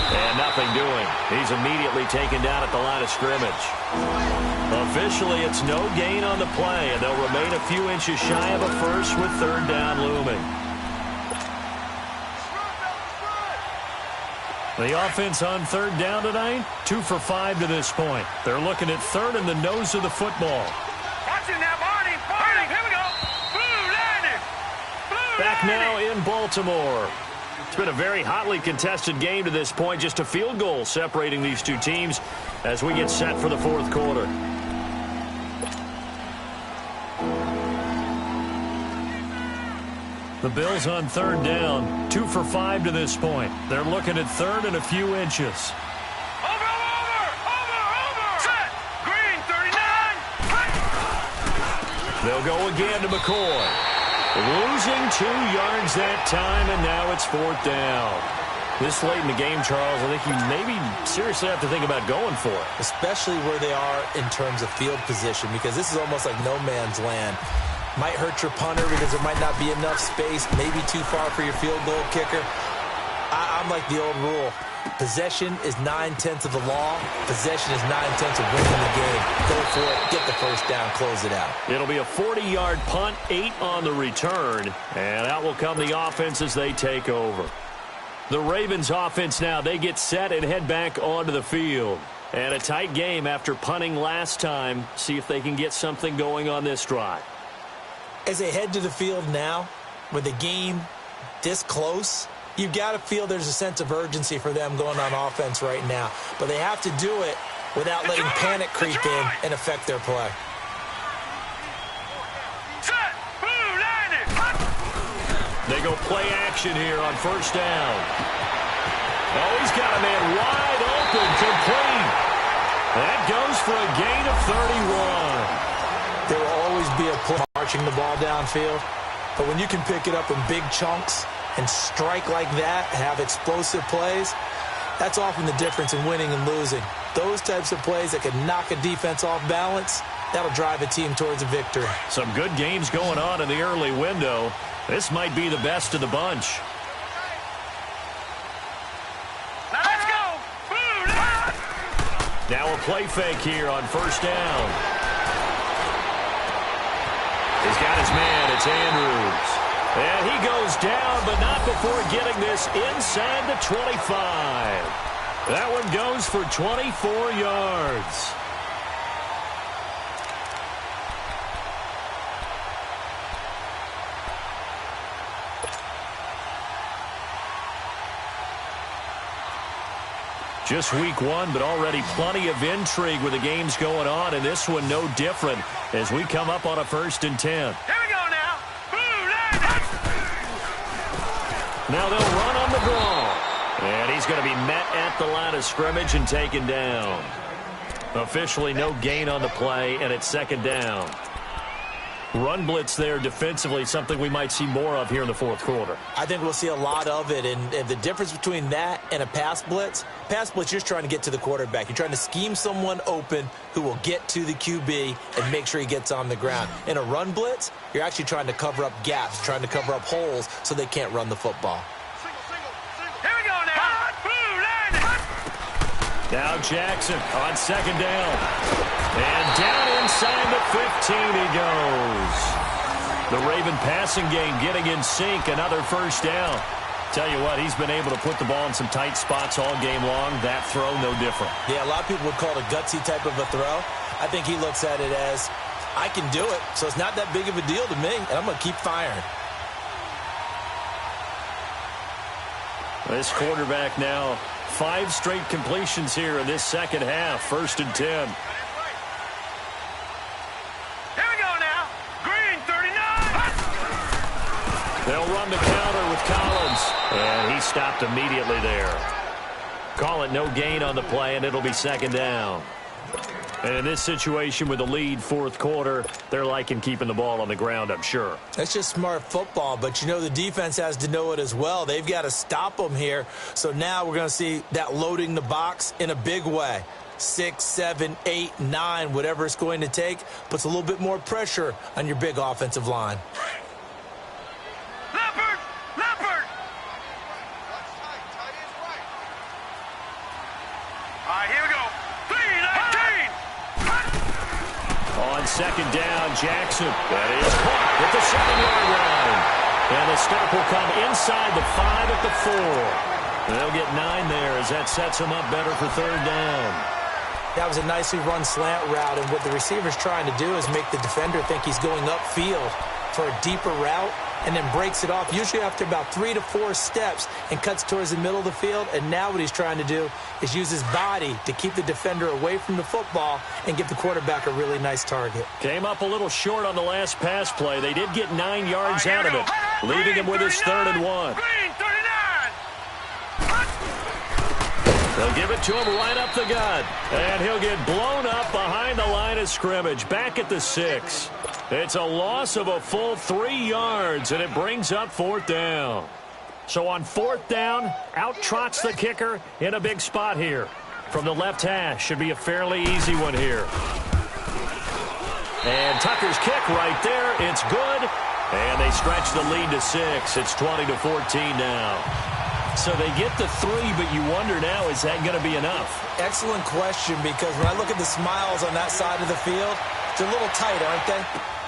S2: And nothing doing. He's immediately taken down at the line of scrimmage. Officially, it's no gain on the play, and they'll remain a few inches shy of a first with 3rd down looming. The offense on 3rd down tonight, 2 for 5 to this point. They're looking at 3rd in the nose of the football.
S4: Watch it now, Barney. Here we go.
S2: Back now in Baltimore. It's been a very hotly contested game to this point. Just a field goal separating these two teams as we get set for the 4th quarter.
S5: The Bills on third down, 2 for 5 to this point. They're looking at third and a few inches.
S4: Over! Set! Green, 39!
S2: They'll go again to McCoy. Losing 2 yards that time, and now it's 4th down. This late in the game, Charles, I think you maybe seriously have to think about going for it.
S3: Especially where they are in terms of field position, because this is almost like no man's land. Might hurt your punter because there might not be enough space, maybe too far for your field goal kicker. I'm like the old rule. Possession is 9/10 of the law. Possession is 9/10 of winning the game. Go for it. Get the first down. Close it out.
S2: It'll be a 40-yard punt, 8 on the return. And out will come the offense as they take over. The Ravens offense now, they get set and head back onto the field. And a tight game after punting last time. See if they can get something going on this drive.
S3: As they head to the field now, with the game this close, you've got to feel there's a sense of urgency for them going on offense right now. But they have to do it without letting panic creep in and affect their play.
S4: Set! Blue, landed!
S2: They go play action here on first down. Oh, he's got a man wide open, complete. That goes for a gain of 31.
S3: There will always be a play marching the ball downfield. But when you can pick it up in big chunks and strike like that, have explosive plays, that's often the difference in winning and losing. Those types of plays that can knock a defense off balance, that'll drive a team towards a victory.
S2: Some good games going on in the early window. This might be the best of the bunch.
S4: Now let's go! Blue,
S2: Now a play fake here on first down. He's got his man. It's Andrews. And he goes down, but not before getting this inside the 25. That one goes for 24 yards. Just week 1, but already plenty of intrigue with the games going on, and this one no different as we come up on a 1st and 10.
S4: Here we go now. Blue, landed!
S2: Now they'll run on the ball. And he's going to be met at the line of scrimmage and taken down. Officially no gain on the play, and it's 2nd down. Run blitz there defensively, something we might see more of here in the 4th quarter.
S3: I think we'll see a lot of it, and the difference between that and a pass blitz, you're just trying to get to the quarterback. You're trying to scheme someone open who will get to the QB and make sure he gets on the ground. In a run blitz, you're actually trying to cover up gaps, trying to cover up holes so they can't run the football.
S4: Here we go now. Blue, landed!
S2: Now Jackson on 2nd down. And down inside the 15 he goes. The Raven passing game getting in sync. Another first down. Tell you what, he's been able to put the ball in some tight spots all game long. That throw, no different.
S3: Yeah, a lot of people would call it a gutsy type of a throw. I think he looks at it as, I can do it, so it's not that big of a deal to me, and I'm going to keep firing.
S5: This quarterback now, 5 straight completions here in this second half. 1st and 10.
S2: They'll run the counter with Collins. And he stopped immediately there. Call it no gain on the play, and it'll be 2nd down. And in this situation with the lead 4th quarter, they're liking keeping the ball on the ground, I'm sure.
S3: That's just smart football, but you know the defense has to know it as well. They've got to stop them here. So now we're going to see that loading the box in a big way. 6, 7, 8, 9, whatever it's going to take, puts a little bit more pressure on your big offensive line.
S2: On 2nd down, Jackson. That is caught at the 7-yard line. And the stop will come inside the 5 at the 4. They'll get 9 there as that sets them up better for 3rd down.
S3: That was a nicely run slant route, and what the receiver's trying to do is make the defender think he's going upfield for a deeper route. and then breaks it off, usually after about 3 to 4 steps, and cuts towards the middle of the field. And now what he's trying to do is use his body to keep the defender away from the football and give the quarterback a really nice target.
S2: Came up a little short on the last pass play. They did get 9 yards out of it, leaving him with his 3rd and 1.
S4: Green, 39.
S2: They'll give it to him right up the gut. And he'll get blown up behind the line of scrimmage, back at the 6. It's a loss of a full 3 yards, and it brings up 4th down. So on 4th down, out trots the kicker in a big spot here. From the left hash, should be a fairly easy one here. And Tucker's kick right there, it's good. And they stretch the lead to 6. It's 20-14 now. So they get the 3, but you wonder now, is that going to be enough?
S3: Excellent question, because when I look at the smiles on that side of the field, they're a little tight, aren't they?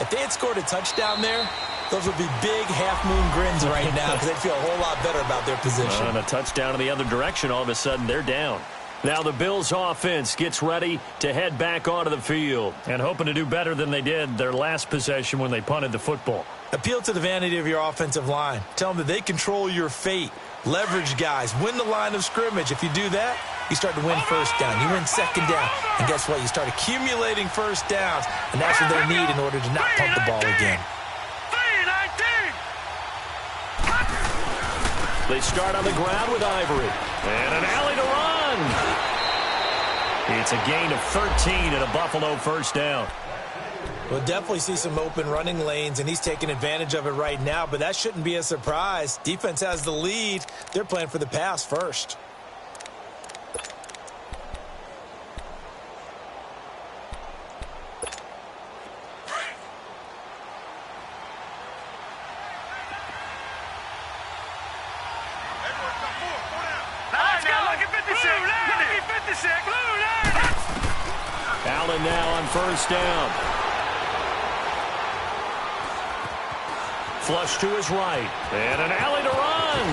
S3: If they had scored a touchdown there, those would be big half-moon grins right now because they'd feel a whole lot better about their position.
S2: And a touchdown in the other direction, all of a sudden they're down. Now the Bills offense gets ready to head back onto the field and hoping to do better than they did their last possession when they punted the football.
S3: Appeal to the vanity of your offensive line. Tell them that they control your fate. Leverage guys. Win the line of scrimmage. If you do that, you start to win first down. You win second down. And guess what? You start accumulating first downs. And that's what they need in order to not pump the ball again.
S2: They start on the ground with Ivory. And an alley to run. It's a gain of 13 and a Buffalo first down.
S3: We'll definitely see some open running lanes, and he's taking advantage of it right now, but that shouldn't be a surprise. Defense has the lead. They're playing for the pass first.
S4: Let's go. Lucky 56. Lucky 56.
S2: Allen now on first down. Flush to his right. And an alley to run.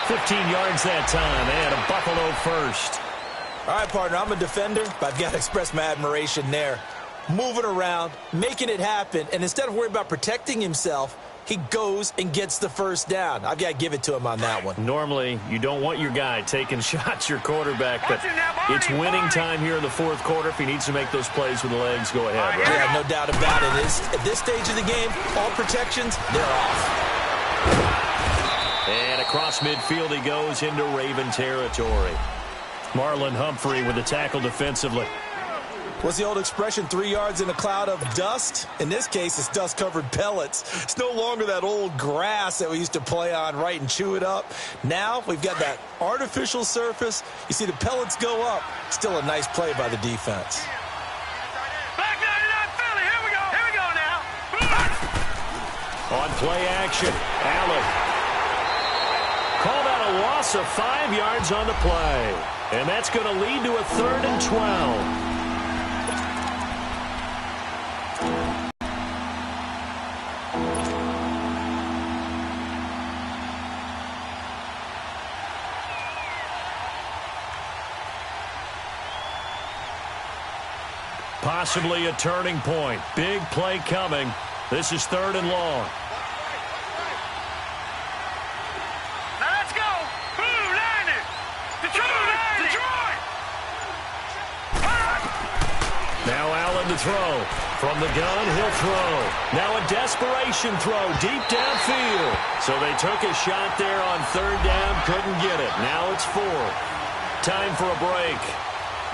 S2: 15 yards that time. And a Buffalo first.
S3: All right, partner, I'm a defender, but I've got to express my admiration there. Moving around, making it happen, and instead of worrying about protecting himself, he goes and gets the first down. I've got to give it to him on that one.
S2: Normally, you don't want your guy taking shots, your quarterback, but it's winning time here in the 4th quarter. If he needs to make those plays with the legs, go ahead. Right?
S3: Yeah, no doubt about it. At this stage of the game, all protections, they're off.
S2: And across midfield he goes into Raven territory. Marlon Humphrey with the tackle defensively.
S3: What's the old expression, 3 yards in a cloud of dust? In this case, it's dust-covered pellets. It's no longer that old grass that we used to play on, right, and chew it up. Now we've got that artificial surface. You see the pellets go up. Still a nice play by the defense.
S4: Back 99 Philly. Here we go. Here we go now.
S2: On play action, Allen. Call that a loss of 5 yards on the play. And that's going to lead to a 3rd and 12. Possibly a turning point. Big play coming. This is 3rd and long.
S4: Now let's go. Blue, landed. Detroit.
S2: Now Allen to throw. From the gun, he'll throw. Now a desperation throw deep downfield. So they took a shot there on 3rd down, couldn't get it. Now it's 4th. Time for a break.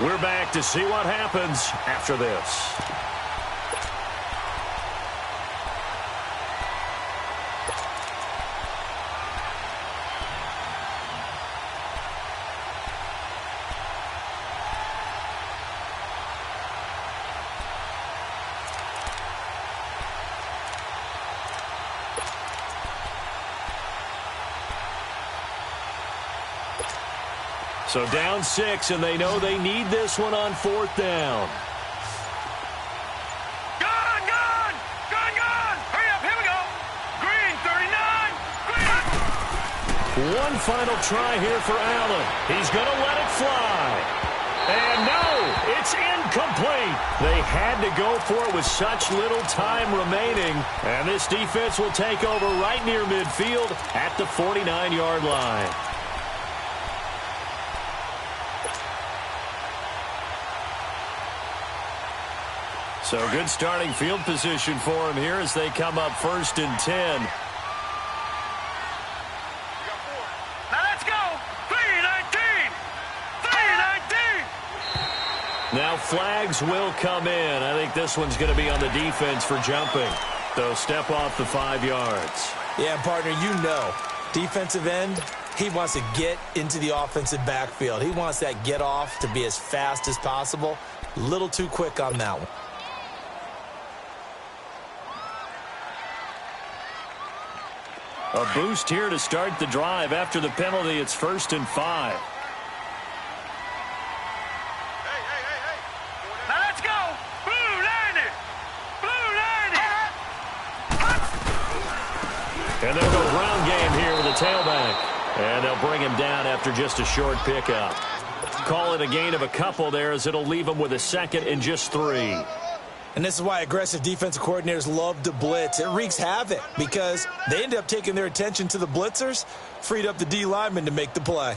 S2: We're back to see what happens after this. So down 6, and they know they need this one on 4th down.
S4: Gun. Hurry up, here we go. Green, 39. Green.
S2: One final try here for Allen. He's going to let it fly. And no, it's incomplete. They had to go for it with such little time remaining. And this defense will take over right near midfield at the 49-yard line. So good starting field position for him here as they come up 1st and 10.
S4: Now let's go. 3-19. 3-19.
S2: Now flags will come in. I think this one's going to be on the defense for jumping. So step off the 5 yards.
S3: Yeah, partner, you know, defensive end, he wants to get into the offensive backfield. He wants that get off to be as fast as possible. A little too quick on that one.
S5: A boost here to start the drive. After the penalty, it's 1st and 5.
S4: Now let's go. Blue 90. Blue 90.
S2: And they'll go ground game here with a tailback. And they'll bring him down after just a short pickup. Call it a gain of a couple there as it'll leave him with a 2nd and just 3.
S3: And this is why aggressive defensive coordinators love to blitz. It wreaks havoc because they end up taking their attention to the blitzers, freed up the D lineman to make the play.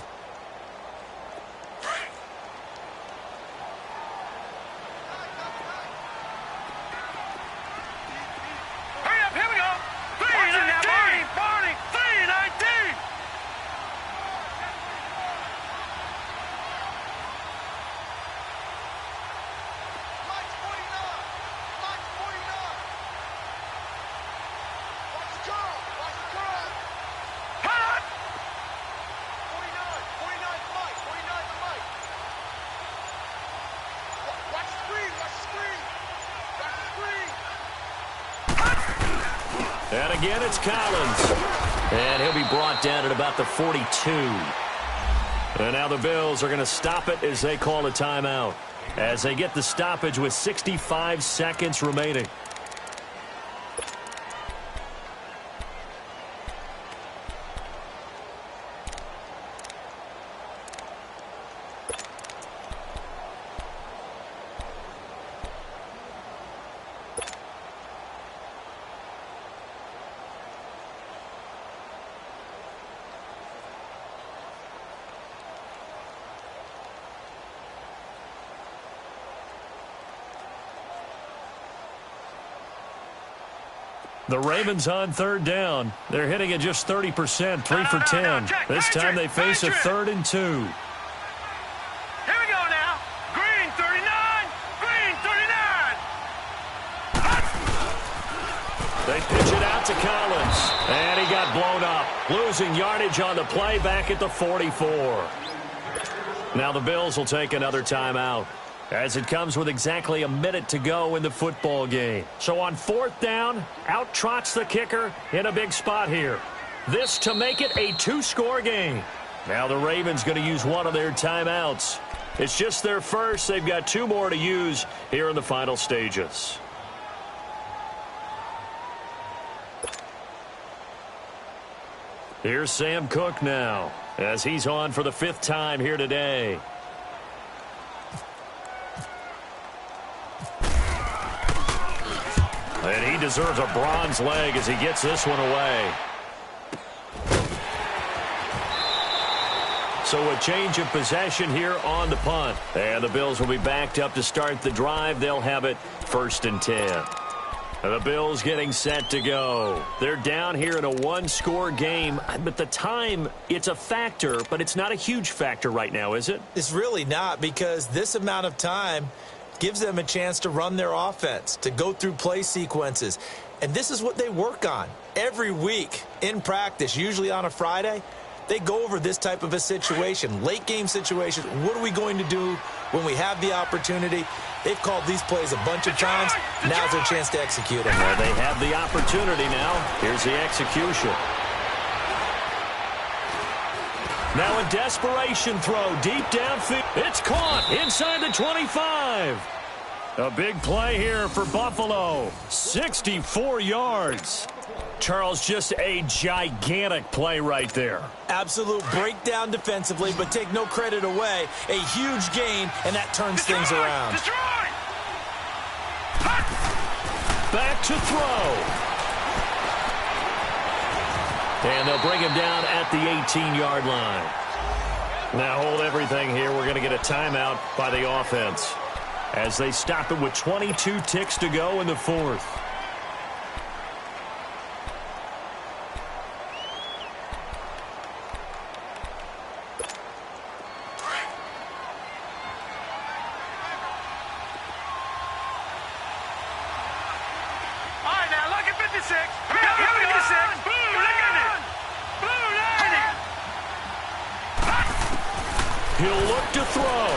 S4: Hurry up, here we go. 3-19. 3-19.
S2: And again, it's Collins. And he'll be brought down at about the 42. And now the Bills are going to stop it as they call a timeout, as they get the stoppage with 65 seconds remaining.
S5: The Ravens on 3rd down. They're hitting at just 30%, 3 for 10. This time they face a 3rd and 2.
S4: Here we go now. Green 39. Green 39.
S2: They pitch it out to Collins. And he got blown up. Losing yardage on the play back at the 44. Now the Bills will take another timeout, as it comes with exactly a minute to go in the football game. So on 4th down, out trots the kicker in a big spot here. This to make it a 2-score game. Now the Ravens going to use one of their timeouts. It's just their first. They've got 2 more to use here in the final stages. Here's Sam Cook now, as he's on for the 5th time here today. And he deserves a bronze leg as he gets this one away. So a change of possession here on the punt. And the Bills will be backed up to start the drive. They'll have it 1st and 10. And the Bills getting set to go. They're down here in a 1-score game. But the time, it's a factor, but it's not a huge factor right now, is it?
S3: It's really not, because this amount of time gives them a chance to run their offense, to go through play sequences. And this is what they work on every week in practice, usually on a Friday. They go over this type of a situation, late game situation. What are we going to do when we have the opportunity? They've called these plays a bunch of times. Now's their chance to execute them.
S2: Well, they have the opportunity now. Here's the execution. Now a desperation throw deep downfield. It's caught inside the 25.
S5: A big play here for Buffalo. 64 yards. Charles, just a gigantic play right there.
S3: Absolute breakdown defensively, but take no credit away. A huge gain, and that turns things around.
S5: Back to throw. And they'll bring him down at the 18-yard line. Now hold everything here. We're going to get a timeout by the offense as they stop it with 22 ticks to go in the fourth. He'll look to throw.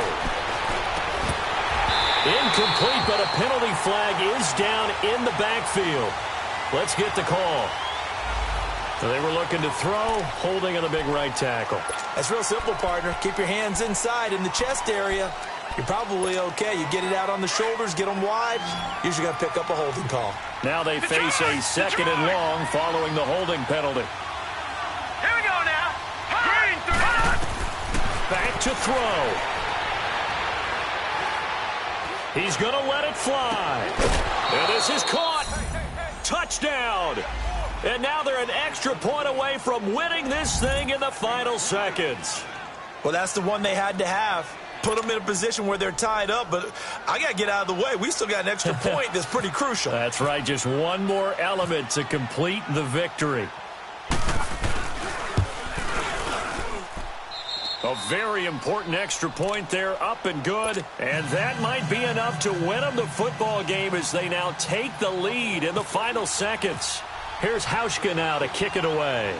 S5: Incomplete, but a penalty flag is down in the backfield. Let's get the call. They were looking to throw, holding on the big right tackle.
S3: That's real simple, partner. Keep your hands inside in the chest area. You're probably okay. You get it out on the shoulders, get them wide. Usually going to pick up a holding call.
S5: Now they face a second and long following the holding penalty.
S4: Here we go now. Green,
S5: back to throw. He's going to let it fly. And this is caught. Touchdown. And now they're an extra point away from winning this thing in the final seconds.
S3: Well, that's the one they had to have. Put them in a position where they're tied up, but I got to get out of the way. We still got an extra point that's pretty crucial.
S5: That's right. Just one more element to complete the victory. A very important extra point there, up and good. And that might be enough to win them the football game as they now take the lead in the final seconds. Here's Hauschka now to kick it away.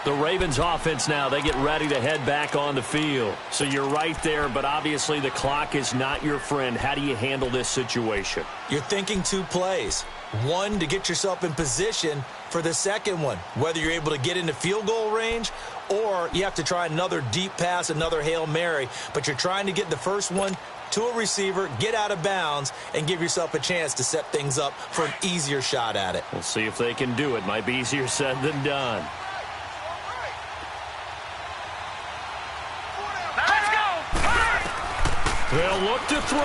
S5: The Ravens offense now, they get ready to head back on the field. So you're right there, but obviously the clock is not your friend. How do you handle this situation?
S3: You're thinking two plays. One, to get yourself in position for the second one, whether you're able to get into field goal range or you have to try another deep pass, another Hail Mary. But you're trying to get the first one to a receiver, get out of bounds, and give yourself a chance to set things up for an easier shot at it.
S5: We'll see if they can do it. Might be easier said than done. They'll look to throw.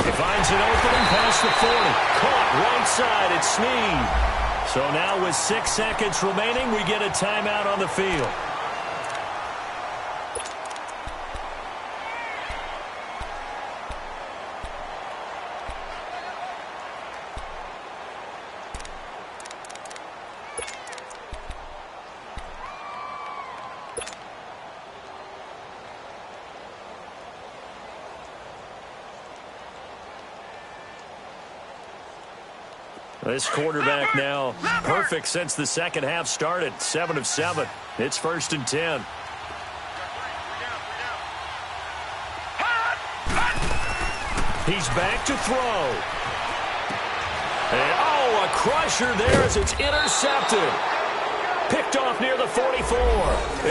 S5: He finds an opening past the 40. Caught right side at Snead. So now with 6 seconds remaining, we get a timeout on the field. This quarterback now perfect since the second half started. 7 of 7. It's 1st and 10. He's back to throw. And, a crusher there as it's intercepted. Picked off near the 44.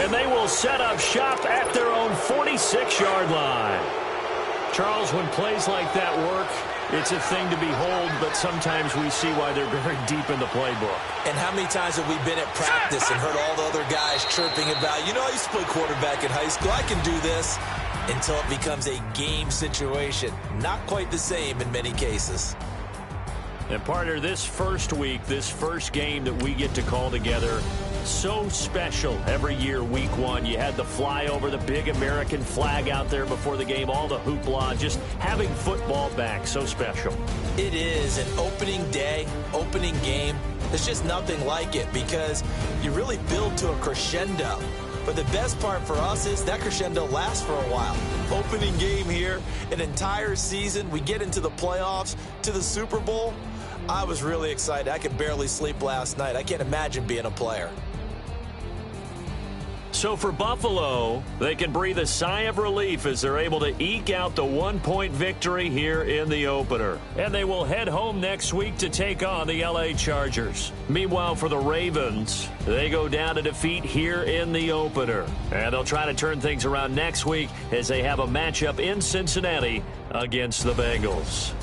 S5: And they will set up shop at their own 46-yard line. Charles, when plays like that work, it's a thing to behold, but sometimes we see why they're very deep in the playbook.
S3: And how many times have we been at practice and heard all the other guys chirping about, I used to play quarterback in high school, I can do this, until it becomes a game situation. Not quite the same in many cases.
S5: And partner, this first week, this first game that we get to call together, so special every year, week 1. You had the flyover, the big American flag out there before the game, all the hoopla, just having football back, so special.
S3: It is an opening day, opening game. There's just nothing like it because you really build to a crescendo. But the best part for us is that crescendo lasts for a while. Opening game here, an entire season. We get into the playoffs, to the Super Bowl. I was really excited. I could barely sleep last night. I can't imagine being a player.
S2: So for Buffalo, they can breathe a sigh of relief as they're able to eke out the 1-point victory here in the opener. And they will head home next week to take on the LA Chargers. Meanwhile, for the Ravens, they go down to defeat here in the opener. And they'll try to turn things around next week as they have a matchup in Cincinnati against the Bengals.